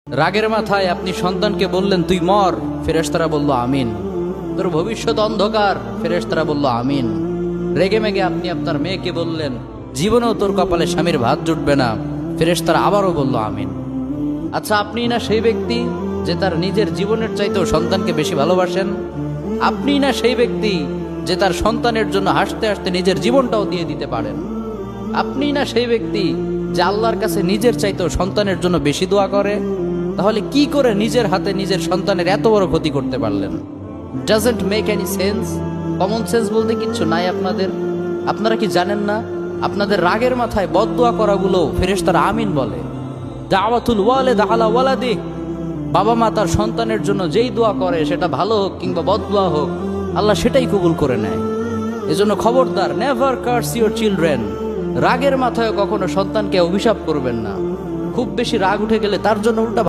রাগের মাথায় আপনি সন্তানকে বললেন তুই মর, ফেরেশতারা বলল আমিন। তোর ভবিষ্যৎ অন্ধকার, ফেরেশতারা বলল আমিন। রেগে মেগে আপনি আপনার মেয়েকে বললেন জীবনেও তোর কপালে স্বামীর ভাত জুটবে না, ফেরেশতারা আবারও বলল আমিন। আচ্ছা, আপনি না সেই ব্যক্তি যে তার নিজের জীবনের চাইতেও সন্তানকে বেশি ভালোবাসেন? আপনি না সেই ব্যক্তি যে তার সন্তানের জন্য হাসতে হাসতে নিজের জীবনটাও দিয়ে দিতে পারেন? আপনি না সেই ব্যক্তি যে আল্লাহর কাছে নিজের চাইতেও সন্তানের জন্য বেশি দোয়া করে? তাহলে কি করে নিজের হাতে নিজের সন্তানের এত বড় ক্ষতি করতে পারলেন? Doesn't make any sense. Common sense বলতে কিচ্ছু নাই আপনাদের? আপনারা কি জানেন না আপনাদের রাগের মাথায় বদদোয়া করাগুলো ফেরেশতারা আমিন বলে? দাওয়াতুল ওয়ালিদ আলা ওয়ালাদি, বাবা মা তার সন্তানের জন্য যেই দোয়া করে সেটা ভালো হোক কিংবা বদদোয়া হোক, আল্লাহ সেটাই কবুল করে নেয়। এজন্য খবরদার, নেভার কার্স ইউর চিলড্রেন। রাগের মাথায় কখনো সন্তানকে অভিশাপ করবেন না। খুব বেশি রাগ উঠে গেলে তার জন্য উল্টা